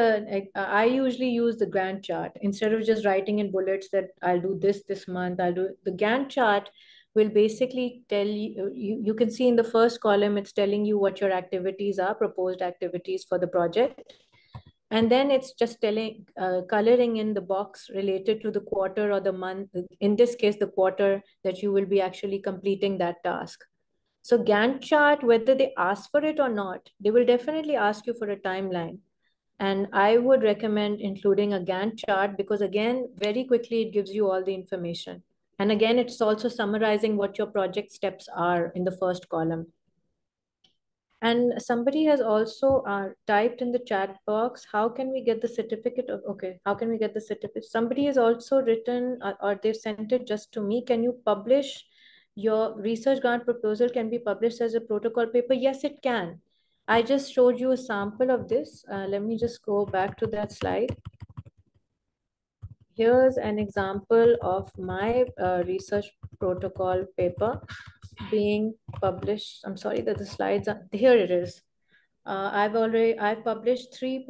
I usually use the Gantt chart instead of just writing in bullets that I'll do this month, I'll do the Gantt chart will basically tell you, you can see in the first column, it's telling you what your activities are, proposed activities for the project. And then it's just telling, coloring in the box related to the quarter or the month, in this case, the quarter that you will be actually completing that task. So Gantt chart, whether they ask for it or not, they will definitely ask you for a timeline. And I would recommend including a Gantt chart because again, very quickly it gives you all the information. And again, it's also summarizing what your project steps are in the first column. And somebody has also typed in the chat box, how can we get the certificate of, okay, how can we get the certificate? Somebody has also written, or they've sent it just to me. Can you publish your research grant proposal can be published as a protocol paper? Yes, it can. I just showed you a sample of this. Let me just go back to that slide. Here's an example of my research protocol paper being published. I'm sorry that the slides are, here it is. I've published three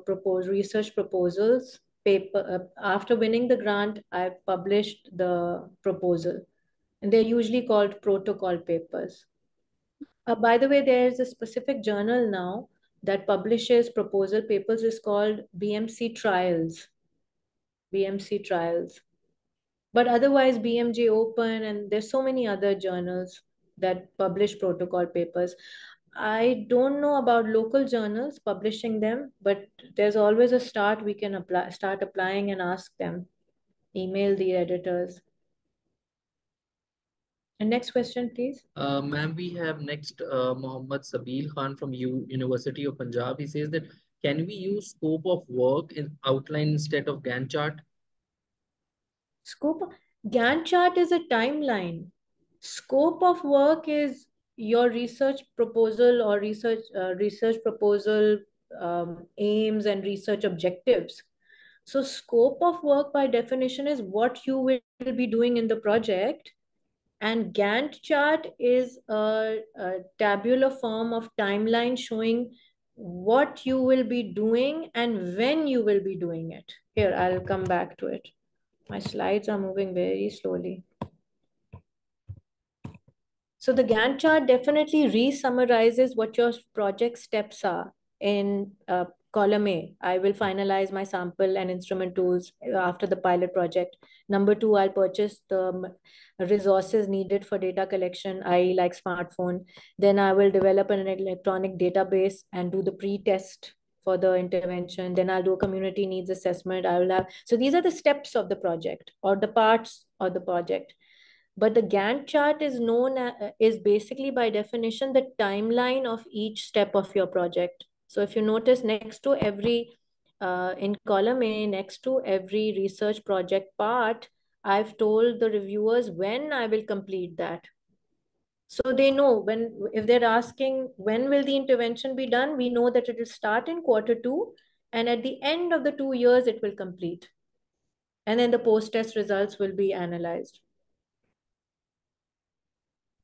proposed research proposals paper. After winning the grant, I published the proposal, and they're usually called protocol papers. By the way, there is a specific journal now that publishes proposal papers. Is called BMC Trials. BMC Trials. But otherwise, BMJ Open, and there's so many other journals that publish protocol papers. I don't know about local journals publishing them, but there's always a start we can start applying and ask them. Email the editors. And next question, please. Ma'am, we have next Mohammad Sabil Khan from University of Punjab. He says that can we use scope of work in outline instead of Gantt chart? Scope Gantt chart is a timeline. Scope of work is your research proposal or research proposal aims and research objectives. So scope of work by definition is what you will be doing in the project. And Gantt chart is a tabular form of timeline showing what you will be doing and when you will be doing it. Here, I'll come back to it. My slides are moving very slowly. So the Gantt chart definitely re-summarizes what your project steps are in column A. I will finalize my sample and instrument tools after the pilot project. Number two, I'll purchase the resources needed for data collection, i.e. like smartphone. Then I will develop an electronic database and do the pre-test for the intervention. Then I'll do a community needs assessment. I will have, so these are the steps of the project or the parts of the project. But the Gantt chart is is basically by definition the timeline of each step of your project. So if you notice next to every, in column A, next to every research project part, I've told the reviewers when I will complete that. So they know when, if they're asking when will the intervention be done, we know that it will start in quarter 2 and at the end of the 2 years it will complete. And then the post-test results will be analyzed.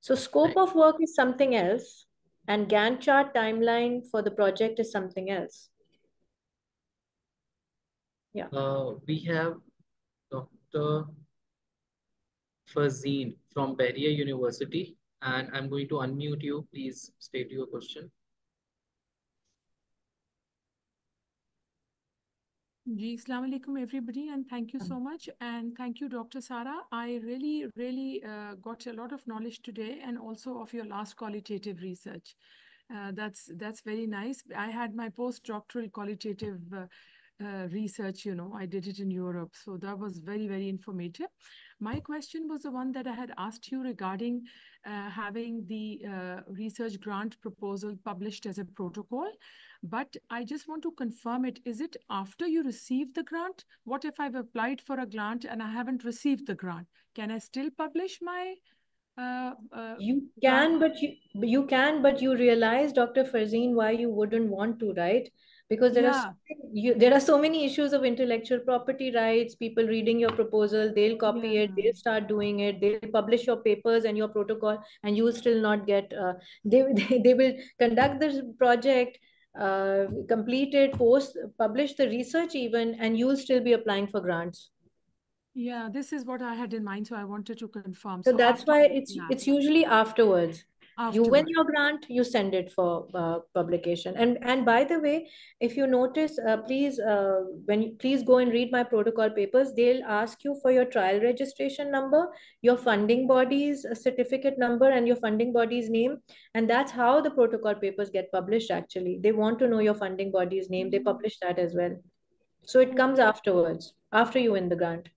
So scope of work is something else, and Gantt chart timeline for the project is something else. Yeah. We have Dr. Fazeen from Bahria University, and I'm going to unmute you. Please state your question. Ji, Assalamu alaikum everybody, and thank you so much. And thank you, Dr. Sara. I really got a lot of knowledge today and also of your last qualitative research. That's very nice. I had my postdoctoral qualitative research, I did it in Europe. So that was very informative. My question was the one that I had asked you regarding having the research grant proposal published as a protocol. But I just want to confirm it. Is it after you receive the grant? What if I've applied for a grant and I haven't received the grant? Can I still publish my You grant? can, but you realize, Dr. Farzeen, why you wouldn't want to, right? because Yeah, there are so many issues of intellectual property rights. People reading your proposal, they'll copy it, yeah. they'll start doing it, they'll publish your papers and your protocol, and you will still not get. They will conduct this project, complete it, post, publish the research even, and you'll still be applying for grants. Yeah, this is what I had in mind, so I wanted to confirm. So So that's after, why yeah, it's usually afterwards. You win afterward. your grant, you send it for publication. And by the way, if you notice, please go and read my protocol papers. They'll ask you for your trial registration number, your funding body's certificate number, and your funding body's name. And that's how the protocol papers get published. Actually, they want to know your funding body's name. They Mm. publish that as well. So it comes Okay. afterwards, after you win the grant.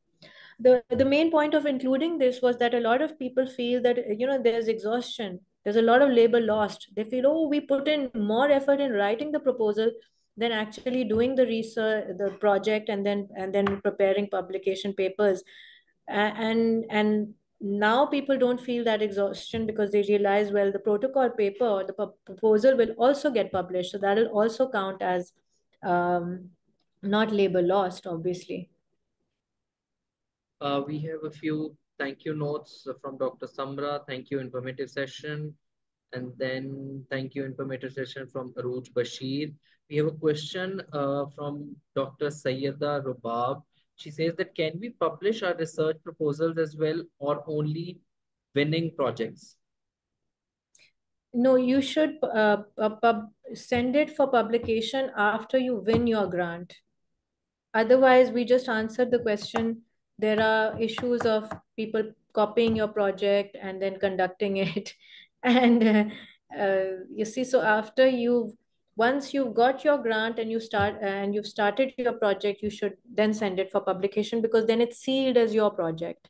The main point of including this was that a lot of people feel that there's exhaustion, there's a lot of labor lost. They feel, oh, we put in more effort in writing the proposal than actually doing the research, the project, and then preparing publication papers. And now people don't feel that exhaustion because they realize, well, the protocol paper or the proposal will also get published, so that'll also count as not labor lost, obviously. We have a few thank you notes from Dr. Samra. Thank you, informative session. And then thank you, informative session from Aruj Bashir. We have a question from Dr. Sayyida Rubab. She says that can we publish our research proposals as well or only winning projects? No, you should send it for publication after you win your grant. Otherwise, we just answered the question. There are issues of people copying your project and then conducting it. And you see, so once you've got your grant and you've started your project, you should then send it for publication, because then it's sealed as your project.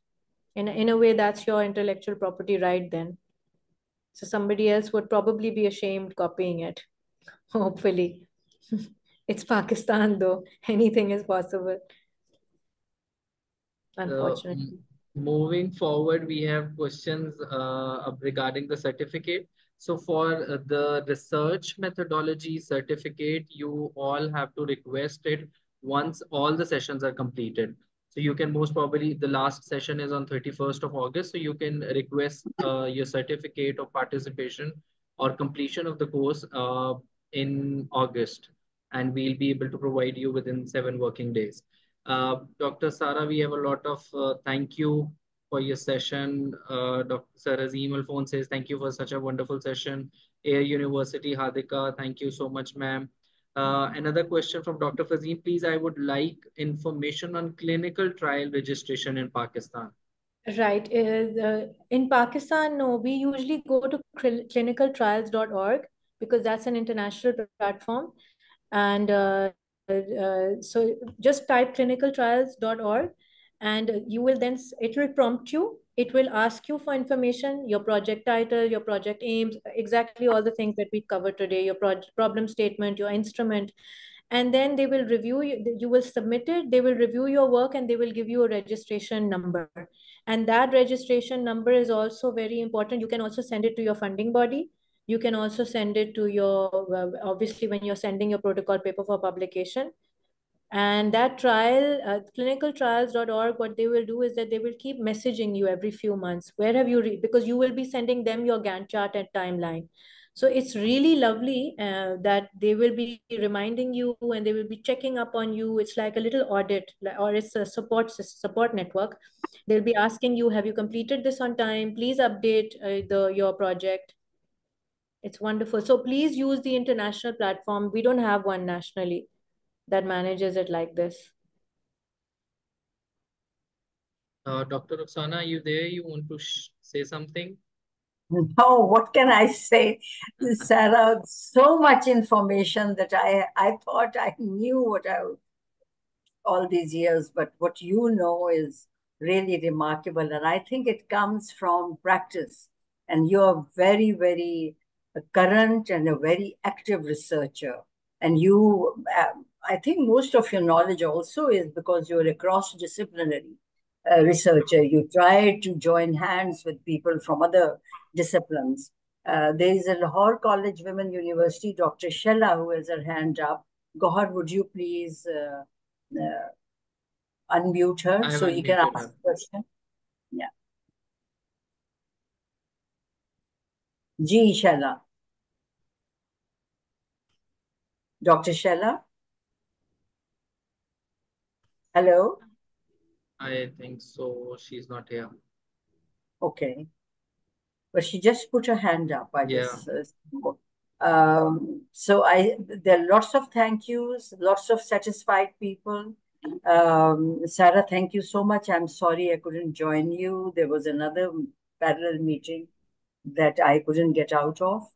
In a way, that's your intellectual property right then. So somebody else would probably be ashamed copying it, hopefully. It's Pakistan, though. Anything is possible, So, unfortunately. moving forward, we have questions regarding the certificate. So, for the research methodology certificate, you all have to request it once all the sessions are completed. So, you can most probably, the last session is on 31st of August. So, you can request your certificate of participation or completion of the course in August, and we'll be able to provide you within 7 working days. Dr. Sara, we have a lot of thank you for your session. Dr. Sarazim Alphonse says, thank you for such a wonderful session. Air University, Hadika, thank you so much, ma'am. Another question from Dr. Fazim, please, I would like information on clinical trial registration in Pakistan. Right. In Pakistan, no, we usually go to clinicaltrials.org, because that's an international platform. And so just type clinicaltrials.org, and you will then, it will prompt you. It will ask you for information, your project title, your project aims, exactly all the things that we covered today, your problem statement, your instrument. And then they will review you will submit it, they will review your work, and they will give you a registration number. And that registration number is also very important. You can also send it to your funding body. You can also send it to obviously, when you're sending your protocol paper for publication. And that trial, clinicaltrials.org, what they will do is that they will keep messaging you every few months. Where have you because you will be sending them your Gantt chart and timeline. So it's really lovely that they will be reminding you, and they will be checking up on you. It's like a little audit, or it's a support network. They'll be asking you, have you completed this on time? Please update your project. It's wonderful. So please use the international platform. We don't have one nationally that manages it like this. Dr. Roxana, are you there? You want to say something? No, what can I say? Sarah, so much information that I thought I knew what I all these years, but what you know is really remarkable. And I think it comes from practice. And you're very, very current and a very active researcher. And I think most of your knowledge also is because you're a cross disciplinary researcher. You try to join hands with people from other disciplines. There is a Lahore College Women University, Dr. Shella, who has her hand up. Gohar, would you please unmute her I have so you can unmuted ask her. the question? Yeah. Ji Shella. Dr. Shella? Hello? I think so. She's not here. Okay. But she just put her hand up, I Yeah. guess. So there are lots of thank yous, lots of satisfied people. Sarah, thank you so much. I'm sorry I couldn't join you. There was another parallel meeting that I couldn't get out of.